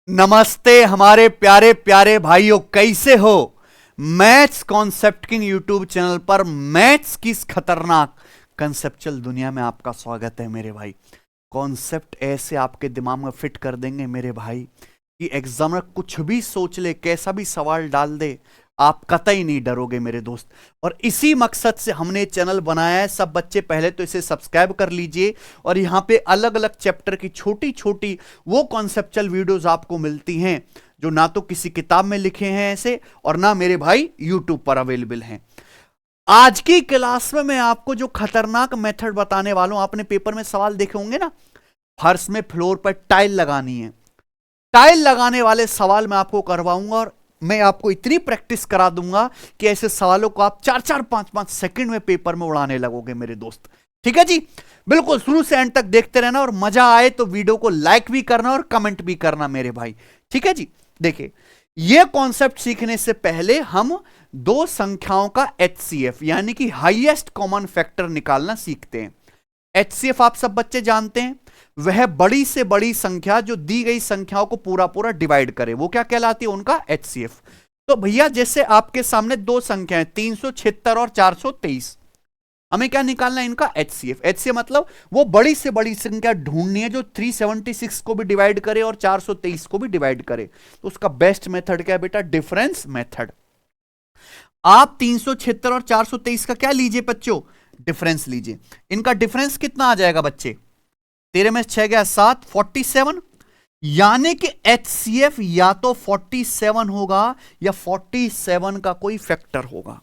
नमस्ते हमारे प्यारे प्यारे भाइयों, कैसे हो। Maths concept king YouTube channel पर मैथ्स की इस खतरनाक कंसेप्चुअल दुनिया में आपका स्वागत है मेरे भाई। कॉन्सेप्ट ऐसे आपके दिमाग में फिट कर देंगे मेरे भाई कि एग्जाम में कुछ भी सोच ले, कैसा भी सवाल डाल दे, आप कतई नहीं डरोगे मेरे दोस्त। और इसी मकसद से हमने चैनल बनाया है। सब बच्चे पहले तो इसे सब्सक्राइब कर लीजिए और यहां पे अलग अलग चैप्टर की छोटी छोटी वो कॉन्सेप्चुअल वीडियोस आपको मिलती हैं जो ना तो किसी किताब में लिखे हैं ऐसे, और ना मेरे भाई यूट्यूब पर अवेलेबल हैं। आज की क्लास में मैं आपको जो खतरनाक मेथड बताने वाला हूं, आपने पेपर में सवाल देखे होंगे ना, फर्श में फ्लोर पर टाइल लगानी है, टाइल लगाने वाले सवाल मैं आपको करवाऊंगा और मैं आपको इतनी प्रैक्टिस करा दूंगा कि ऐसे सवालों को आप 4-4, 5-5 सेकंड में पेपर में उड़ाने लगोगे मेरे दोस्त। ठीक है जी, बिल्कुल शुरू से एंड तक देखते रहना और मजा आए तो वीडियो को लाइक भी करना और कमेंट भी करना मेरे भाई। ठीक है जी, देखिए यह कॉन्सेप्ट सीखने से पहले हम दो संख्याओं का HCF यानी कि हाईएस्ट कॉमन फैक्टर निकालना सीखते हैं। HCF आप सब बच्चे जानते हैं, वह बड़ी से बड़ी संख्या जो दी गई संख्याओं को पूरा पूरा डिवाइड करे, वो क्या कहलाती है, उनका HCF। तो भैया जैसे आपके सामने दो संख्याएं 376 और 423, हमें क्या निकालना है, इनका HCF। HCF मतलब वो बड़ी से बड़ी संख्या ढूंढनी है जो 376 को भी डिवाइड करे और 423 को भी डिवाइड करे। तो उसका बेस्ट मेथड क्या है बेटा, डिफरेंस मेथड। आप 376 और 423 का क्या लीजिए बच्चों, डिफरेंस लीजिए। इनका डिफरेंस कितना आ जाएगा बच्चे, 13 में 6 गया 7, 47। यानी कि HCF या तो 47 होगा या 47 का कोई फैक्टर होगा।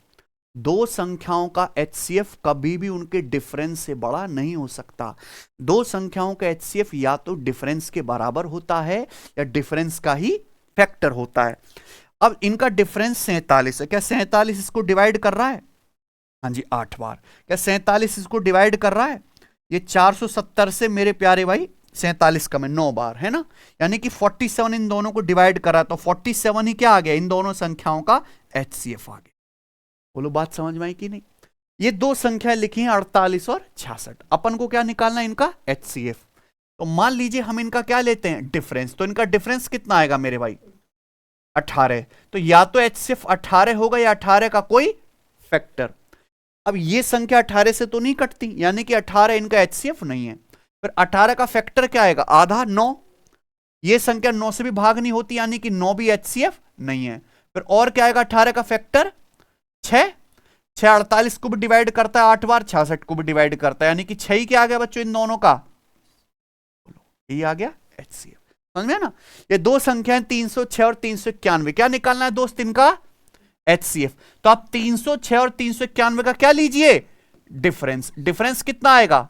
दो संख्याओं का HCF कभी भी उनके डिफरेंस से बड़ा नहीं हो सकता। दो संख्याओं का HCF या तो डिफरेंस के बराबर होता है या डिफरेंस का ही फैक्टर होता है। अब इनका डिफरेंस 47 है, क्या 47 इसको डिवाइड कर रहा है, हाँ जी 8 बार। क्या 47 इसको डिवाइड कर रहा है, ये 470 से मेरे प्यारे भाई 47 कम है 9 बार, है ना। यानी कि 47 इन दोनों को डिवाइड करा तो 47 ही क्या आ गया, इन दोनों संख्याओं का HCF आ गया। बोलो बात समझ में आई कि नहीं। ये दो संख्या लिखी हैं 48 और 66, अपन को क्या निकालना है, इनका HCF। तो मान लीजिए हम इनका क्या लेते हैं, डिफरेंस। तो इनका डिफरेंस कितना आएगा मेरे भाई, 18। तो या तो HCF 18 होगा या 18 का कोई फैक्टर। अब ये संख्या 18 से तो नहीं कटती, यानी कि 18 इनका HCF नहीं है। फिर 18 का फैक्टर क्या आएगा, आधा 9। ये संख्या 9 से भी भाग नहीं होती, यानी कि 9 भी HCF नहीं है। फिर और क्या आएगा, 18 का फैक्टर 6। 6 48 को भी डिवाइड करता है 8 बार, 66 को भी डिवाइड करता है, यानी कि 6 ही क्या आ गया बच्चों इन दोनों का, ये आ गया HCF। समझ में ना। ये दो संख्याएं 306 और 391, क्या निकालना है दोस्त, इनका HCF। तो आप 306 और 391 का क्या लीजिए, डिफरेंस। डिफरेंस कितना आएगा,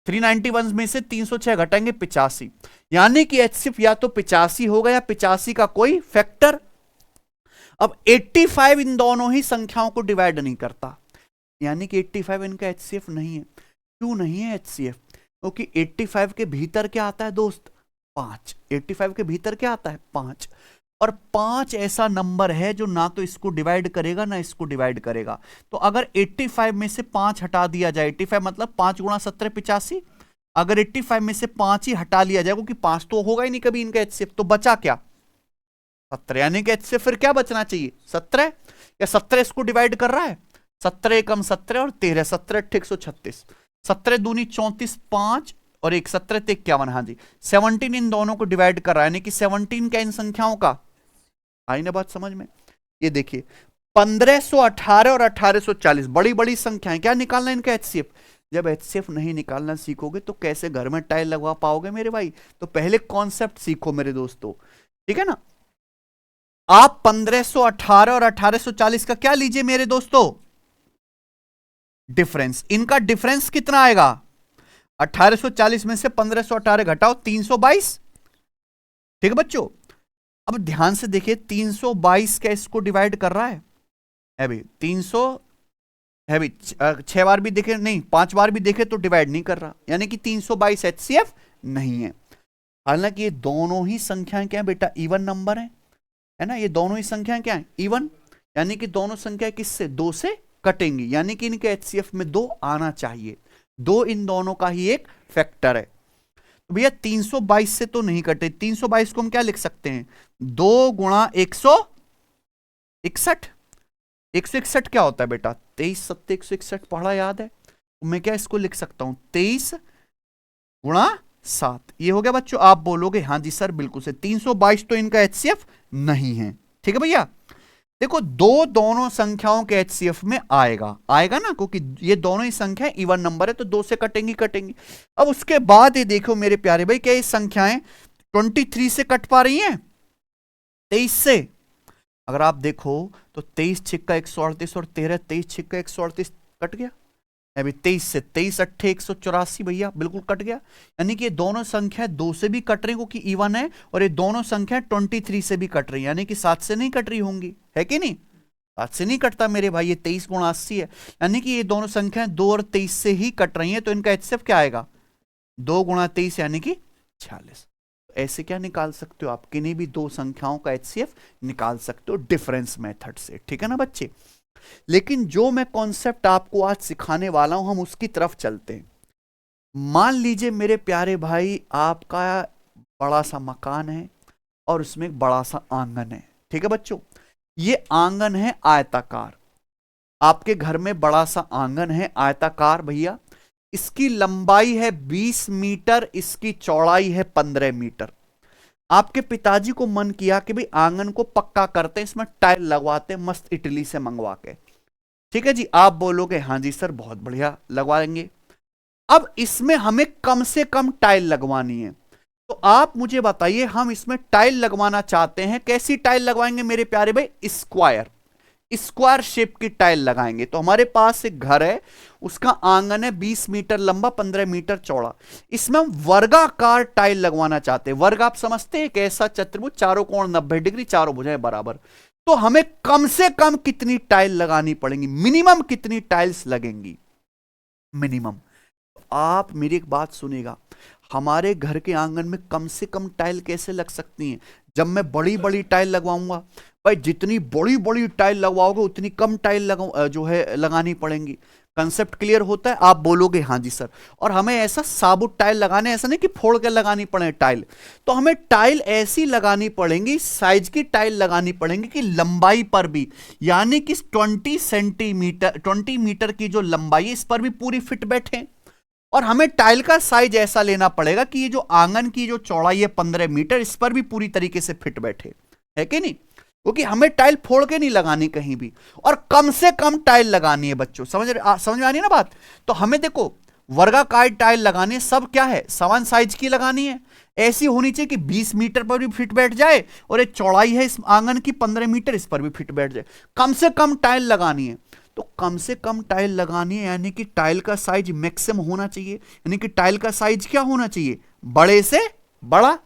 391 में से 306 घटाएंगे 85, यानी कि HCF या तो 85 होगा या 85 का कोई फैक्टर। अब 85 इन दोनों ही संख्याओं को डिवाइड नहीं करता, यानी कि 85 इनका HCF नहीं है। क्यों नहीं है HCF, क्योंकि 85 के भीतर क्या आता है दोस्त, 5। 85 के भीतर क्या आता है, 5। और 5 ऐसा नंबर है जो ना तो इसको डिवाइड करेगा ना इसको डिवाइड करेगा। तो अगर 85 में से 5 हटा दिया जाए, 85 मतलब 5 गुणा 17 85, अगर 85 में से 5 ही हटा लिया जाए, क्योंकि 5 तो होगा ही नहीं कभी इनका HCF, तो बचा क्या, 17। यानी कि HCF फिर क्या बचना चाहिए, 17। या 17 इसको डिवाइड कर रहा है, 17 एकम 17 और 13, 17 8 136, 17 दूनी 34, 5 और 1 17 51, हाँ जी 17 इन दोनों को डिवाइड कर रहा है, यानी कि 17 क्या इन संख्याओं का, आई ना बात समझ में। ये देखिए 1518 और 1840 बड़ी बड़ी संख्याएं, क्या निकालना है इनका HCF। जब HCF नहीं निकालना सीखोगे तो कैसे घर में टाइल लगवा पाओगे मेरे भाई। तो पहले कॉन्सेप्ट सीखो मेरे दोस्तों, ठीक है ना। आप 1518 और 1840 का क्या लीजिए मेरे दोस्तों, डिफरेंस। इनका डिफरेंस कितना आएगा, 1840 में से 1518 घटाओ 322, ठीक है बच्चों। अब ध्यान से देखिए 322 क्या इसको डिवाइड कर रहा है भाई, 300 है भाई, 6 बार भी देखे नहीं, 5 बार भी देखे तो डिवाइड नहीं कर रहा, यानी कि 322 HCF नहीं है। हालांकि ये दोनों ही संख्याएं क्या है बेटा, इवन नंबर है ना। ये दोनों ही संख्याएं क्या है, इवन, यानी कि दोनों संख्या किससे, 2 से कटेंगी, यानी कि इनके HCF में 2 आना चाहिए। 2 इन दोनों का ही एक फैक्टर है। तो भैया 322 से तो नहीं कटे, 322 को हम क्या लिख सकते हैं, 2 गुणा 161। 161 क्या होता है बेटा, 23 सत्ते 161 पढ़ा याद है, तो मैं क्या इसको लिख सकता हूं 23 गुणा 7। ये हो गया बच्चों। आप बोलोगे हाँ जी सर बिल्कुल से, 322 तो इनका एचसीएफ नहीं है, ठीक है भैया। देखो दोनों संख्याओं के एचसीएफ में आएगा ना, क्योंकि ये दोनों ही संख्या इवन नंबर है, तो 2 से कटेंगी। अब उसके बाद ये देखो मेरे प्यारे भाई, क्या ये संख्याएं 23 से कट पा रही हैं 23 से? अगर आप देखो तो 23 छिक्का 138 और 13 23 छिक्का 138 कट गया। अभी 23 से 23 अट्ठे 184 भैया बिल्कुल कट गया। यानी कि ये दोनों संख्या 2 से भी कट रही, क्योंकि इवन है, और ये दोनों संख्या 23 से भी कट रही, यानी कि 7 से नहीं कट रही होंगी, है कि नहीं? 7 से नहीं कटता मेरे भाई, ये 23 गुणा 80 है, यानी कि ये दोनों संख्या 2 और 23 से ही कट रही है, तो इनका एचसीएफ क्या आएगा, 2 गुणा 23 यानी कि 46। ऐसे क्या निकाल सकते हो आप, किन्हीं भी दो संख्याओं का एचसीएफ निकाल सकते हो डिफरेंस मेथड से, ठीक है ना बच्चे। लेकिन जो मैं कॉन्सेप्ट आपको आज सिखाने वाला हूं, हम उसकी तरफ चलते हैं। मान लीजिए मेरे प्यारे भाई, आपका बड़ा सा मकान है और उसमें एक बड़ा सा आंगन है, ठीक है बच्चों। ये आंगन है आयताकार, आपके घर में बड़ा सा आंगन है आयताकार भैया। इसकी लंबाई है 20 मीटर, इसकी चौड़ाई है 15 मीटर। आपके पिताजी को मन किया कि भाई आंगन को पक्का करते हैं, इसमें टाइल लगवाते हैं मस्त इटली से मंगवा के, ठीक है जी। आप बोलोगे हाँ जी सर बहुत बढ़िया लगवाएंगे। अब इसमें हमें कम से कम टाइल लगवानी है, तो आप मुझे बताइए, हम इसमें टाइल लगवाना चाहते हैं, कैसी टाइल लगवाएंगे मेरे प्यारे भाई, स्क्वायर शेप की टाइल लगाएंगे। तो हमारे पास एक घर है, उसका आंगन है 20 मीटर लंबा 15 मीटर चौड़ा, इसमें हम वर्गाकार टाइल लगवाना चाहते हैं। वर्ग आप समझते हैं, एक ऐसा चतुर्भुज, चारों कोण 90 डिग्री, चारों भुजाएं बराबर। तो हमें कम से कम कितनी टाइल लगानी पड़ेंगी, मिनिमम कितनी टाइल्स लगेंगी मिनिमम। आप मेरी एक बात सुनिएगा, हमारे घर के आंगन में कम से कम टाइल कैसे लग सकती हैं, जब मैं बड़ी बड़ी टाइल लगवाऊंगा। भाई जितनी बड़ी बड़ी टाइल लगवाओगे उतनी कम टाइल जो है लगानी पड़ेंगी। कंसेप्ट क्लियर होता है? आप बोलोगे हाँ जी सर। और हमें ऐसा साबुत टाइल लगाने, ऐसा नहीं कि फोड़ के लगानी पड़े टाइल, तो हमें टाइल ऐसी लगानी पड़ेंगी, साइज की टाइल लगानी पड़ेंगी कि लंबाई पर भी, यानी कि 20 मीटर की जो लंबाई है इस पर भी पूरी फिट बैठे। और हमें टाइल का साइज ऐसा लेना पड़ेगा कि ये जो आंगन की जो चौड़ाई है 15 मीटर, इस पर भी पूरी तरीके से फिट बैठे, है कि नहीं? क्योंकि हमें टाइल फोड़ के नहीं लगानी कहीं भी, और कम से कम टाइल लगानी है बच्चों। समझ में आ रही है ना बात? तो हमें देखो वर्गाकार टाइल लगानी है, सब क्या है समान साइज की लगानी है, ऐसी होनी चाहिए कि 20 मीटर पर भी फिट बैठ जाए, और एक चौड़ाई है इस आंगन की 15 मीटर, इस पर भी फिट बैठ जाए। कम से कम टाइल लगानी है, तो कम से कम टाइल लगानी है, यानी कि टाइल का साइज मैक्सिमम होना चाहिए। यानी कि टाइल का साइज क्या होना चाहिए, बड़े से बड़ा,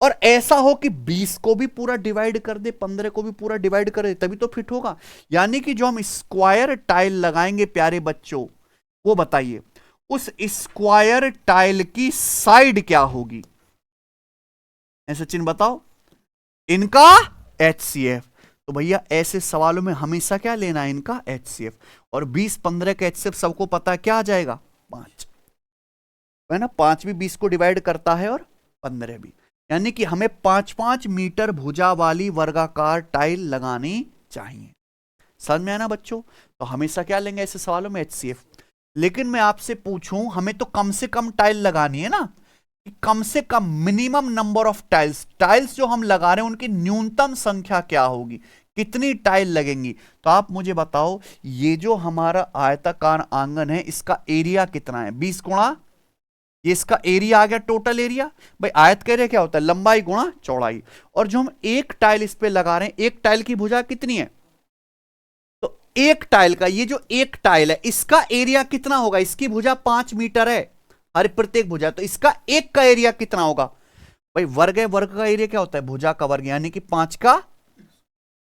और ऐसा हो कि 20 को भी पूरा डिवाइड कर दे, 15 को भी पूरा डिवाइड कर दे, तभी तो फिट होगा। यानी कि जो हम स्क्वायर टाइल लगाएंगे प्यारे बच्चों, वो बताइए उस स्क्वायर टाइल की साइड क्या होगी, ऐसे चिन्ह बताओ, इनका एचसीएफ। तो भैया ऐसे सवालों में हमेशा क्या लेना है, इनका एचसीएफ। और 20-15 का एचसीएफ सबको पता है क्या आ जाएगा, 5 है ना। 5 भी 20 को डिवाइड करता है और 15 भी, यानी कि हमें 5-5 मीटर भुजा वाली वर्गाकार टाइल लगानी चाहिए। समझ में आया ना बच्चों? तो हमेशा क्या लेंगे ऐसे सवालों में, एचसीएफ। लेकिन मैं आपसे पूछूं, हमें तो कम से कम टाइल लगानी है ना, कि कम से कम मिनिमम नंबर ऑफ टाइल्स जो हम लगा रहे हैं उनकी न्यूनतम संख्या क्या होगी, कितनी टाइल लगेंगी। तो आप मुझे बताओ, ये जो हमारा आयताकार आंगन है इसका एरिया कितना है, 20 गुणा, ये इसका एरिया आ गया, टोटल एरिया। भाई आयत कह रहे क्या होता है, लंबाई गुणा चौड़ाई। और जो हम एक टाइल इस पे लगा रहे हैं, एक टाइल की भुजा कितनी है, तो एक टाइल का, ये जो एक टाइल है इसका एरिया कितना होगा, इसकी भुजा 5 मीटर है हर प्रत्येक भुजा, तो इसका एक का एरिया कितना होगा। भाई वर्ग है, वर्ग का एरिया क्या होता है, भुजा का वर्ग, यानी कि 5 का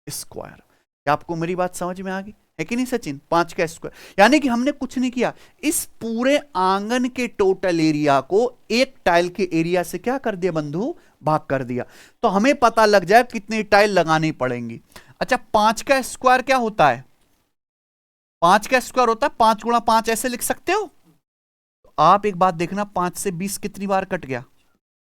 स्क्वायर। क्या आपको मेरी बात समझ में आ गई है कि नहीं सचिन? 5 का स्क्वायर, यानी कि हमने कुछ नहीं किया, इस पूरे आंगन के टोटल एरिया को एक टाइल के एरिया से क्या कर दिया बंधु, भाग कर दिया। तो हमें पता लग जाए कितनी टाइल लगानी पड़ेंगी। अच्छा 5 का स्क्वायर क्या होता है, 5 का स्क्वायर होता है 5 गुणा 5, ऐसे लिख सकते हो। तो आप एक बात देखना, 5 से 20 कितनी बार कट गया?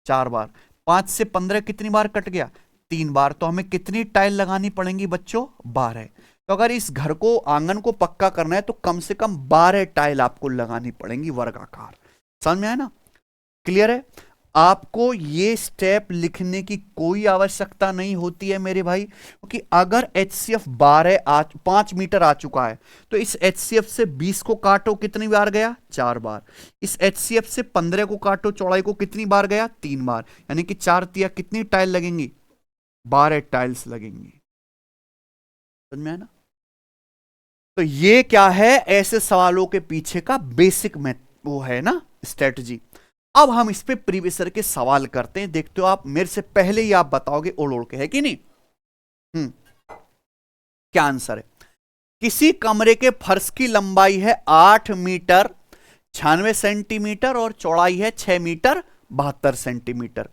4 बार। 5 से 15 कितनी बार कट गया? 3 बार। तो हमें कितनी टाइल लगानी पड़ेंगी बच्चों? 12। तो अगर इस घर को, आंगन को पक्का करना है तो कम से कम 12 टाइल आपको लगानी पड़ेंगी वर्गाकार। समझ में आया ना? क्लियर है? आपको ये स्टेप लिखने की कोई आवश्यकता नहीं होती है मेरे भाई, क्योंकि अगर HCF 5 मीटर आ चुका है तो इस HCF से 20 को काटो, कितनी बार गया? 4 बार। इस HCF से 15 को काटो, चौड़ाई को, कितनी बार गया? 3 बार। यानी कि 4 तिया कितनी टाइल लगेंगी? 12 टाइल्स लगेंगी। समझ में आया ना? तो ये क्या है? ऐसे सवालों के पीछे का बेसिक वो है ना, स्ट्रेटजी। अब हम इस पे प्रीवियस ईयर के सवाल करते हैं। देखते हो आप, मेरे से पहले ही आप बताओगे ओढ़ ओढ़ के, है कि नहीं? क्या आंसर है? किसी कमरे के फर्श की लंबाई है 8 मीटर 96 सेंटीमीटर और चौड़ाई है 6 मीटर 72 सेंटीमीटर।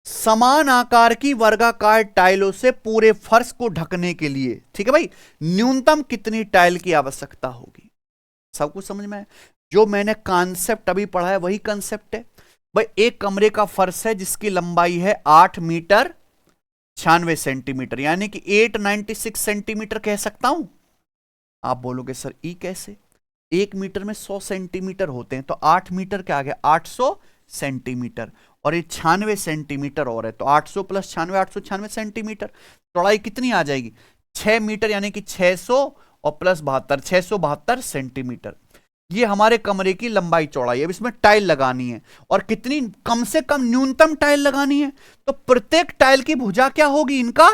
समान आकार की वर्गाकार टाइलों से पूरे फर्श को ढकने के लिए, ठीक है भाई, न्यूनतम कितनी टाइल की आवश्यकता होगी? सब कुछ समझ में है? जो मैंने कॉन्सेप्ट अभी पढ़ा है वही कॉन्सेप्ट है भाई। एक कमरे का फर्श है जिसकी लंबाई है 8 मीटर 96 सेंटीमीटर, यानी कि 896 सेंटीमीटर कह सकता हूं। आप बोलोगे सर ई कैसे? 1 मीटर में 100 सेंटीमीटर होते हैं, तो 8 मीटर क्या आ गया? 800 सेंटीमीटर। और ये 96 सेंटीमीटर और है, तो 800 प्लस 96, 896 सेंटीमीटर। चौड़ाई कितनी आ जाएगी? 6 मीटर, यानी कि 600 और प्लस 72, 672 सेंटीमीटर। ये हमारे कमरे की लंबाई चौड़ाई है। अब इसमें टाइल लगानी है, और कितनी? कम से कम न्यूनतम टाइल लगानी है। तो प्रत्येक टाइल की भुजा क्या होगी इनका?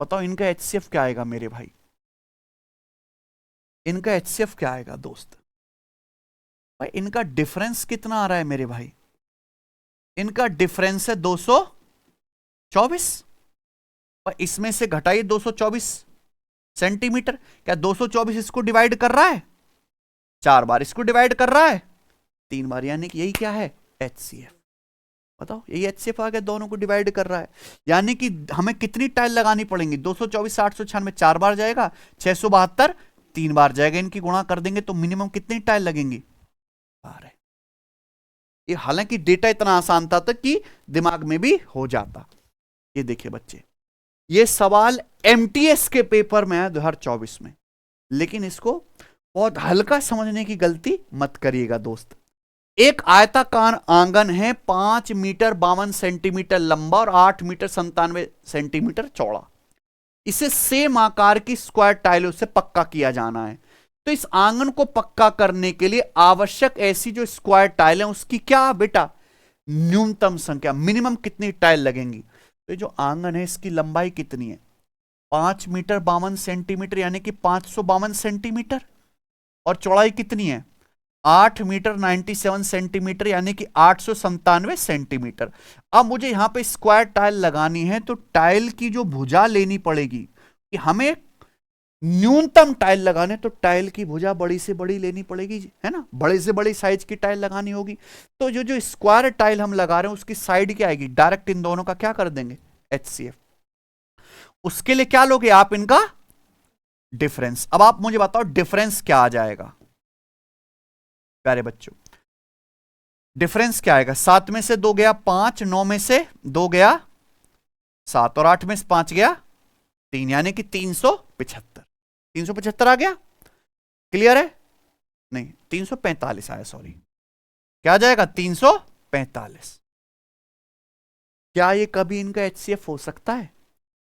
बताओ इनका HCF क्या आएगा मेरे भाई? इनका HCF क्या आएगा दोस्त? भाई इनका डिफरेंस कितना आ रहा है मेरे भाई? इनका डिफरेंस है 224। और इसमें से घटाइए 224 सेंटीमीटर। क्या 224 इसको डिवाइड कर रहा है? 4 बार। इसको डिवाइड कर रहा है 3 बार, यानी कि यही क्या है? HCF। बताओ, यही HCF आ गया, दोनों को डिवाइड कर रहा है। यानी कि हमें कितनी टाइल लगानी पड़ेंगी? 224 896 4 बार जाएगा, 672 3 बार जाएगा। इनकी गुणा कर देंगे तो मिनिमम कितनी टाइल लगेंगी? 12। ये हालांकि डेटा इतना आसान था तक कि दिमाग में भी हो जाता। ये देखिए बच्चे, ये सवाल MTS के पेपर में है 2024 में, लेकिन इसको बहुत हल्का समझने की गलती मत करिएगा दोस्त। एक आयताकार आंगन है 5 मीटर 52 सेंटीमीटर लंबा और 8 मीटर 97 सेंटीमीटर चौड़ा। इसे सेम आकार की स्क्वायर टाइलों से पक्का किया जाना है। तो इस आंगन को पक्का करने के लिए आवश्यक ऐसी जो स्क्वायर टाइल है उसकी क्या बेटा? न्यूनतम संख्या, मिनिमम कितनी टाइल लगेंगी? तो जो आंगन है इसकी लंबाई कितनी है? 5 मीटर 52 सेंटीमीटर, यानी कि 552 सेंटीमीटर। और चौड़ाई कितनी है? 8 मीटर 97 सेंटीमीटर, यानी कि 897 सेंटीमीटर। अब मुझे यहां पे स्क्वायर टाइल लगानी है, तो टाइल की जो भुजा लेनी पड़ेगी कि हमें न्यूनतम टाइल लगाने, तो टाइल की भुजा बड़ी से बड़ी लेनी पड़ेगी, है ना? बड़े से बड़ी साइज की टाइल लगानी होगी। तो जो स्क्वायर टाइल हम लगा रहे हैं उसकी साइड क्या आएगी? डायरेक्ट इन दोनों का क्या कर देंगे? HCF। उसके लिए क्या लोगे आप? इनका डिफरेंस। अब आप मुझे बताओ डिफरेंस क्या आ जाएगा प्यारे बच्चों? डिफरेंस क्या आएगा? 7 में से 2 गया 5, 9 में से 2 गया 7 और 8 में से 5 गया 3, यानी कि 375। 375 आ गया। क्लियर है? नहीं, 345 आया, सॉरी। क्या आ जाएगा? 345। क्या ये कभी इनका HCF हो सकता है?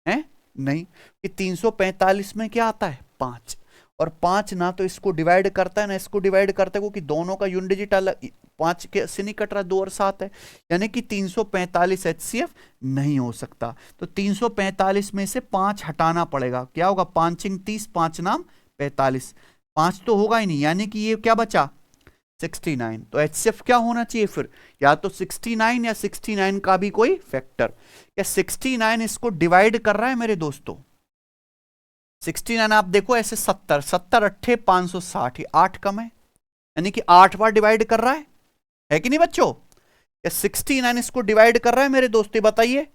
हैं? नहीं, कि 345 में क्या आता है? 5। और 5 ना तो इसको डिवाइड करता है ना इसको डिवाइड करता है, क्योंकि दोनों का यूनिट डिजिट अलग, 5 के से नहीं कट रहा, 2 और 7 है, यानी कि 345 HCF नहीं हो सकता। तो 345 में से 5 हटाना पड़ेगा। क्या होगा? 5 30, 5 नाम 45, 5 तो होगा ही नहीं, यानी कि ये क्या बचा? 69। तो HCF क्या होना चाहिए फिर? या तो 69 या 69 का भी कोई फैक्टर। क्या 69 इसको डिवाइड कर रहा है मेरे दोस्तों? 69 आप देखो ऐसे 70 70 अट्ठे 560, 8 कम है, यानी कि 8 बार डिवाइड कर रहा है कि नहीं बच्चों? या 69 इसको डिवाइड कर रहा है मेरे दोस्तों? बताइए,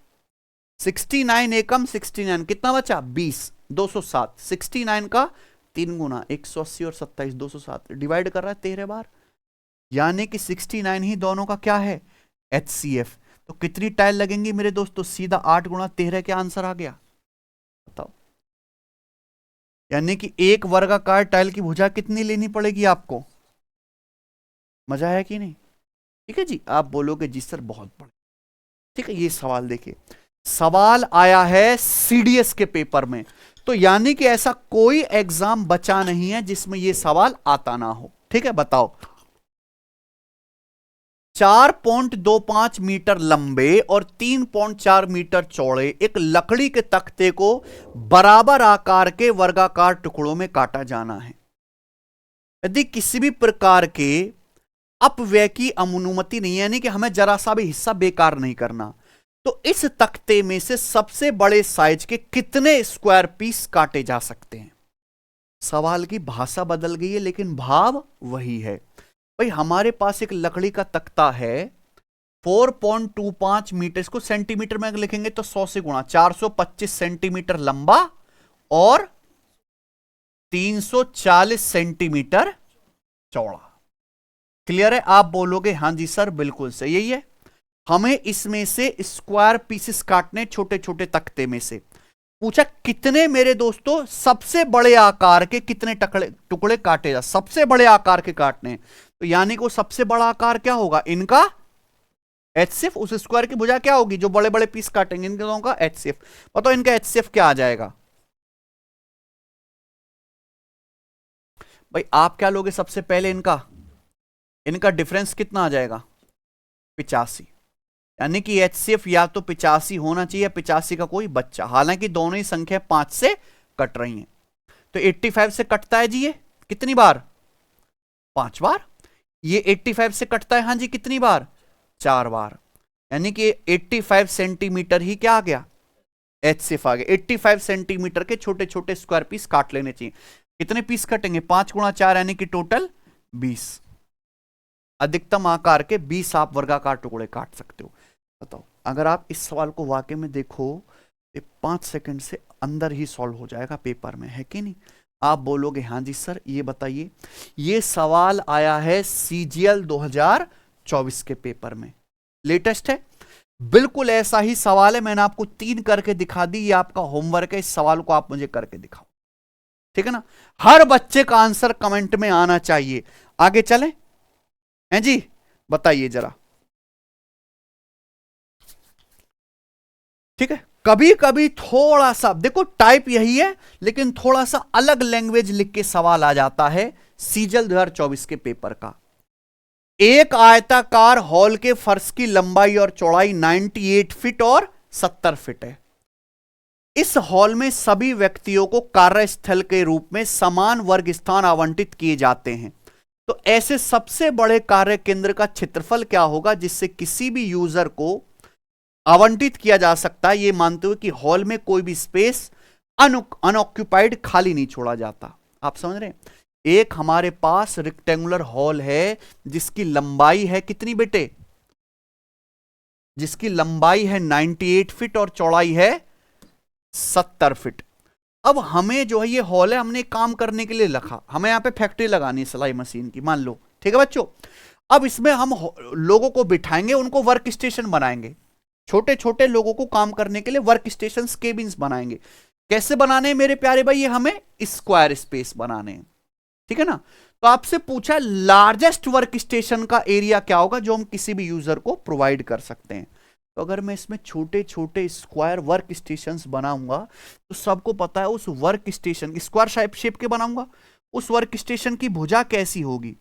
69 एकम 69 कितना बचा? 20, 207। 69 का 3 गुना 180 और 27, 207 डिवाइड कर रहा है 13 बार। यानी कि 69 ही दोनों का क्या है, HCF। तो कितनी टाइल लगेंगी मेरे दोस्तों, सीधा 8 गुणा 13 के आंसर आ गया। बताओ, यानी कि एक वर्गाकार टाइल की भुजा कितनी लेनी पड़ेगी आपको। मजा है कि नहीं। ठीक है जी, आप बोलोगे जी सर बहुत बड़े। ठीक है, ये सवाल देखिए, सवाल आया है CDS के पेपर में, तो यानी कि ऐसा कोई एग्जाम बचा नहीं है जिसमें यह सवाल आता ना हो। ठीक है, बताओ, 4.25 मीटर लंबे और 3.4 मीटर चौड़े एक लकड़ी के तख्ते को बराबर आकार के वर्गाकार टुकड़ों में काटा जाना है। यदि किसी भी प्रकार के अपव्यय की अनुमति नहीं है, यानी कि हमें जरा सा भी हिस्सा बेकार नहीं करना, तो इस तख्ते में से सबसे बड़े साइज के कितने स्क्वायर पीस काटे जा सकते हैं। सवाल की भाषा बदल गई है लेकिन भाव वही है। भाई हमारे पास एक लकड़ी का तख्ता है, 4.25 मीटर, इसको सेंटीमीटर में अगर लिखेंगे तो 100 से गुणा, 425 सेंटीमीटर लंबा और 340 सेंटीमीटर चौड़ा। क्लियर है। आप बोलोगे हां जी सर बिल्कुल सही, यही है। हमें इसमें से स्क्वायर पीसेस काटने, छोटे छोटे तख्ते में से। पूछा कितने मेरे दोस्तों सबसे बड़े आकार के कितने टुकड़े काटे जा, सबसे बड़े आकार के काटने, तो यानी कि वो सबसे बड़ा आकार क्या होगा, इनका HCF। उस स्क्वायर की भुजा क्या होगी, जो बड़े बड़े पीस काटेंगे इन दोनों का HCF। बताओ इनका HCF क्या आ जाएगा। भाई आप क्या लोगे सबसे पहले, इनका डिफरेंस कितना आ जाएगा, 85। यानी कि HCF या तो 85 होना चाहिए, 85 का कोई बच्चा, हालांकि दोनों ही संख्या 5 से कट रही हैं। तो 85 से कटता है जी, ये कितनी बार, 5 बार। ये 85 से कटता है, हां जी कितनी बार, 4 बार। यानी कि 85 सेंटीमीटर ही क्या आ गया, HCF आ गया। 85 सेंटीमीटर के छोटे छोटे स्क्वायर पीस काट लेने चाहिए। कितने पीस कटेंगे, 5 गुणा 4 यानी कि टोटल 20। अधिकतम आकार के 20 आप वर्गाकार टुकड़े काट सकते हो। बताओ, अगर आप इस सवाल को वाकई में देखो, 5 सेकंड से अंदर ही सॉल्व हो जाएगा पेपर में, है कि नहीं। आप बोलोगे हाँ जी सर, ये बताइए, ये सवाल आया है CGL 2024 के पेपर में, लेटेस्ट है। बिल्कुल ऐसा ही सवाल है, मैंने आपको 3 करके दिखा दी, ये आपका होमवर्क है, इस सवाल को आप मुझे करके दिखाओ, ठीक है ना। हर बच्चे का आंसर कमेंट में आना चाहिए। आगे चलें, हैं जी, बताइए जरा। ठीक है, कभी कभी थोड़ा सा देखो, टाइप यही है लेकिन थोड़ा सा अलग लैंग्वेज लिख के सवाल आ जाता है CGL 2024 के पेपर का। एक आयताकार हॉल के फर्श की लंबाई और चौड़ाई 98 फीट और 70 फीट है। इस हॉल में सभी व्यक्तियों को कार्यस्थल के रूप में समान वर्ग स्थान आवंटित किए जाते हैं। तो ऐसे सबसे बड़े कार्य केंद्र का क्षेत्रफल क्या होगा जिससे किसी भी यूजर को आवंटित किया जा सकता है, यह मानते हुए कि हॉल में कोई भी स्पेस अनऑक्यूपाइड खाली नहीं छोड़ा जाता। आप समझ रहे हैं, एक हमारे पास रेक्टेंगुलर हॉल है जिसकी लंबाई है कितनी बेटे, जिसकी लंबाई है 98 फीट और चौड़ाई है 70 फीट। अब हमें जो है ये हॉल है, हमने काम करने के लिए रखा, हमें यहां पे फैक्ट्री लगानी है सिलाई मशीन की, मान लो, ठीक है बच्चों। अब इसमें हम लोगों को बिठाएंगे, उनको वर्क स्टेशन बनाएंगे, छोटे छोटे लोगों को काम करने के लिए वर्क स्टेशन केबिन्स बनाएंगे। कैसे बनाने हैं मेरे प्यारे भाई, ये हमें स्क्वायर स्पेस बनाने हैं, ठीक है ना। तो आपसे पूछा लार्जेस्ट वर्क स्टेशन का एरिया क्या होगा जो हम किसी भी यूजर को प्रोवाइड कर सकते हैं। तो अगर मैं इसमें छोटे छोटे स्क्वायर वर्क स्टेशंस बनाऊंगा तो सबको पता है उस वर्क स्टेशन की स्क्वायर शेप के बनाऊंगा, उस वर्क स्टेशन की भुजा कैसी होगी,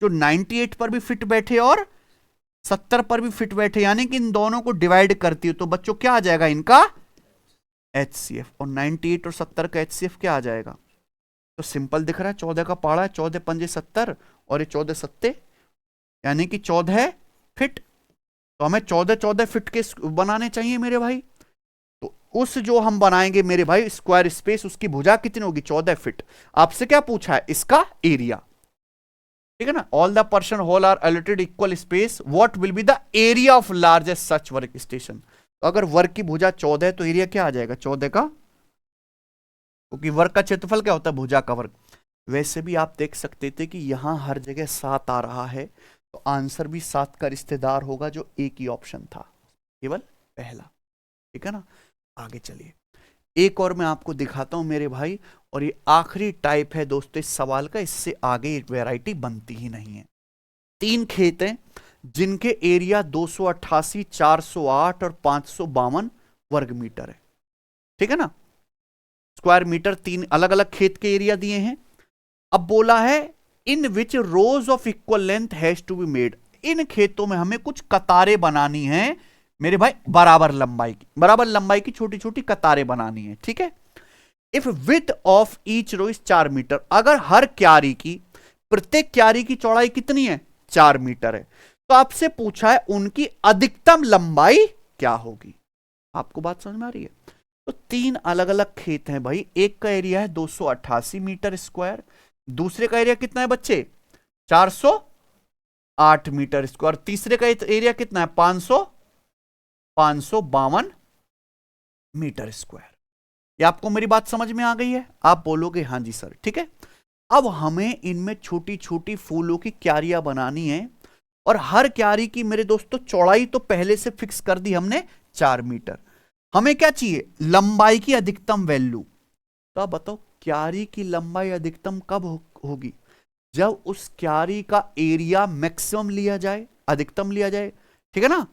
जो 98 पर भी फिट बैठे और 70 पर भी फिट बैठे, यानी कि इन दोनों को डिवाइड करती है। तो बच्चों क्या आ जाएगा इनका HCF, और 98 और 70 का HCF क्या आ जाएगा। तो सिंपल दिख रहा है, 14 का पहाड़ा है, 14 पंजे 70 और ये 14 सत्ते यानी कि 14 फिट। तो हमें 14 फिट के बनाने चाहिए मेरे भाई। तो उस जो हम बनाएंगे मेरे भाई स्क्वायर स्पेस, उसकी भुजा कितनी होगी, 14 फिट। आपसे क्या पूछा है, इसका एरिया, ठीक है ना। All the person hall are allotted equal space, what will be the area of largest such work station. तो अगर वर्क की भुजा 14 है तो एरिया क्या आ जाएगा 14 का, क्योंकि वर्क का क्षेत्रफल क्या होता है, भुजा का वर्ग। वैसे भी आप देख सकते थे कि यहां हर जगह 7 आ रहा है, तो आंसर भी 7 का रिश्तेदार होगा, जो एक ही ऑप्शन था, केवल पहला। ठीक है ना। आगे चलिए, एक और मैं आपको दिखाता हूं मेरे भाई, और ये आखिरी टाइप है दोस्तों इस सवाल का, इससे आगे वैरायटी बनती ही नहीं है। 3 खेत हैं जिनके एरिया 288, 408 और 552 वर्ग मीटर है। ठीक है ना, स्क्वायर मीटर। 3 अलग अलग खेत के एरिया दिए हैं। अब बोला है in which rows of equal length has to be made, इन खेतों में हमें कुछ कतारें बनानी है मेरे भाई, बराबर लंबाई की छोटी छोटी कतारें बनानी है। ठीक है। If with of each row is 4 metre, अगर हर क्यारी की, प्रत्येक क्यारी की चौड़ाई कितनी है, 4 मीटर है, तो आपसे पूछा है उनकी अधिकतम लंबाई क्या होगी। आपको बात समझ में आ रही है। तो 3 अलग अलग खेत हैं भाई, एक का एरिया है 288 मीटर स्क्वायर, दूसरे का एरिया कितना है बच्चे, 408 मीटर स्क्वायर, तीसरे का एरिया कितना है, 552 मीटर स्क्वायर। ये आपको मेरी बात समझ में आ गई है? आप बोलोगे हाँ जी सर। ठीक है। अब हमें इनमें छोटी छोटी फूलों की क्यारियां बनानी है, और हर क्यारी की मेरे दोस्तों चौड़ाई तो पहले से फिक्स कर दी हमने 4 मीटर। हमें क्या चाहिए, लंबाई की अधिकतम वैल्यू। तो आप बताओ क्यारी की लंबाई अधिकतम कब होगी, जब उस क्यारी का एरिया मैक्सिमम लिया जाए, अधिकतम लिया जाए। ठीक है ना,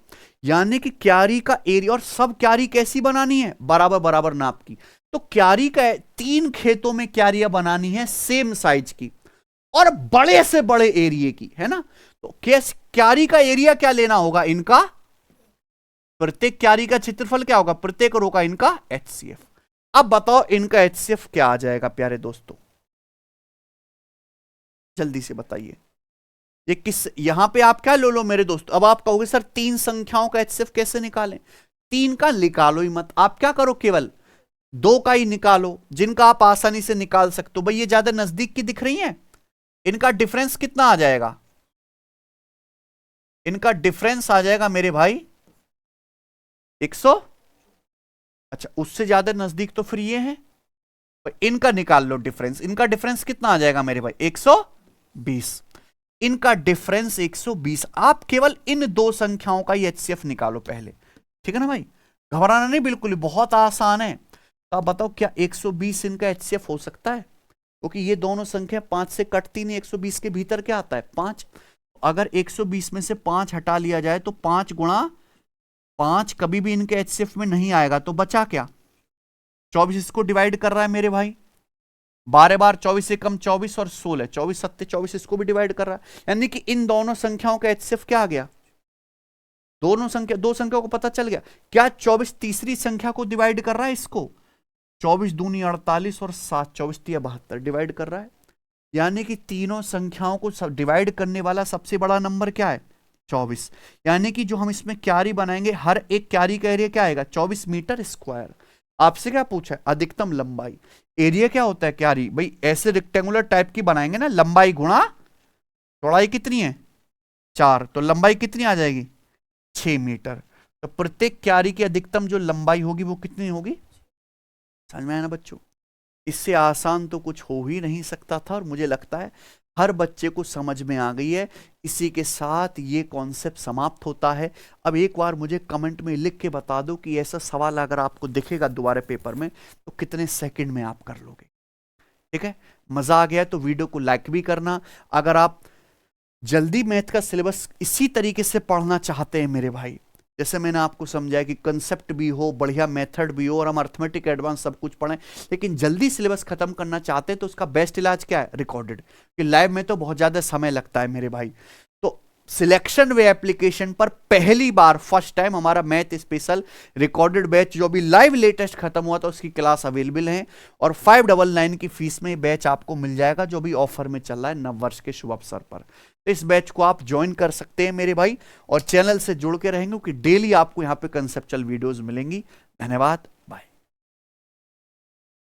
यानी कि क्यारी का एरिया, और सब क्यारी कैसी बनानी है, बराबर बराबर नाप की। तो क्यारी का 3 खेतों में क्यारियां बनानी है सेम साइज की और बड़े से बड़े एरिया की, है ना। तो क्यारी का एरिया क्या लेना होगा इनका, प्रत्येक क्यारी का क्षेत्रफल क्या होगा, प्रत्येक रो का इनका एचसीएफ। अब बताओ इनका एचसीएफ क्या आ जाएगा प्यारे दोस्तों, जल्दी से बताइए। ये किस, यहां पे आप क्या लो मेरे दोस्तों, अब आप कहोगे सर 3 संख्याओं का एचसीएफ कैसे निकालें। 3 का निकालो ही मत, आप क्या करो, केवल 2 का ही निकालो, जिनका आप आसानी से निकाल सकते हो। भाई ये ज्यादा नजदीक की दिख रही है, इनका डिफरेंस कितना आ जाएगा, इनका डिफरेंस आ जाएगा मेरे भाई 100। अच्छा, उससे ज्यादा नजदीक तो फिर ये है, इनका निकाल लो डिफरेंस। इनका डिफरेंस कितना आ जाएगा मेरे भाई, 120। इनका डिफरेंस 120। आप केवल इन 2 संख्याओं का ही एचसीएफ निकालो पहले। ठीक है ना भाई, घबराना नहीं, बिल्कुल बहुत आसान है। तो आप बताओ क्या 120 इनका एचसीएफ हो सकता है, क्योंकि ये दोनों संख्या 5 से कटती नहीं, 120 के भीतर क्या आता है, 5। अगर 120 में से 5 हटा लिया जाए तो 5 गुणा 5 कभी भी इनके एचसीएफ में नहीं आएगा, तो बचा क्या, 24 इसको डिवाइड कर रहा है मेरे भाई, 12 बार 24 से कम 24 और 16, 24 सत्ते 24 इसको भी डिवाइड कर रहा है। यानी कि इन दोनों संख्याओं का एचसीएफ क्या आ गया, दो संख्याओं को पता चल गया। क्या 24 तीसरी संख्या को डिवाइड कर रहा है, इसको 24 दूनी 48 और 7 24 तिया 72 डिवाइड कर रहा है। यानी कि तीनों संख्याओं को डिवाइड करने वाला सबसे बड़ा नंबर क्या है, 24। यानी कि जो हम इसमें क्यारी बनाएंगे, हर एक क्यारी का एरिया क्या आएगा, 24 मीटर स्क्वायर। आपसे क्या पूछा है, अधिकतम लंबाई। एरिया क्या होता है क्यारी, भाई ऐसे रेक्टेंगुलर टाइप की बनाएंगे ना, लंबाई गुणा चौड़ाई कितनी है 4, तो लंबाई कितनी आ जाएगी 6 मीटर। तो प्रत्येक क्यारी की अधिकतम जो लंबाई होगी वो कितनी होगी, समझ में आया ना बच्चों। इससे आसान तो कुछ हो ही नहीं सकता था, और मुझे लगता है हर बच्चे को समझ में आ गई है। इसी के साथ ये कॉन्सेप्ट समाप्त होता है। अब एक बार मुझे कमेंट में लिख के बता दो कि ऐसा सवाल अगर आपको दिखेगा दोबारा पेपर में तो कितने सेकंड में आप कर लोगे। ठीक है, मजा आ गया तो वीडियो को लाइक भी करना। अगर आप जल्दी मैथ का सिलेबस इसी तरीके से पढ़ना चाहते हैं मेरे भाई, जैसे मैंने आपको समझाया कि कंसेप्ट भी हो, बढ़िया मेथड भी हो, और हम अर्थमेटिक एडवांस सब कुछ पढ़ें, लेकिन जल्दी सिलेबस खत्म करना चाहते हैं तो उसका बेस्ट इलाज क्या है, रिकॉर्डेड। कि लाइव में तो बहुत ज़्यादा समय लगता है मेरे भाई। तो सिलेक्शन वे एप्लीकेशन पर पहली बार फर्स्ट टाइम हमारा मैथ स्पेशल रिकॉर्डेड बैच, जो भी लाइव लेटेस्ट खत्म हुआ था उसकी क्लास अवेलेबल है, और 599 की फीस में बैच आपको मिल जाएगा, जो भी ऑफर में चल रहा है नववर्ष के शुभ अवसर पर। तो इस बैच को आप ज्वाइन कर सकते हैं मेरे भाई, और चैनल से जुड़ के रहेंगे कि डेली आपको यहाँ पे कंसेप्चुअल वीडियोस मिलेंगी। धन्यवाद, बाय।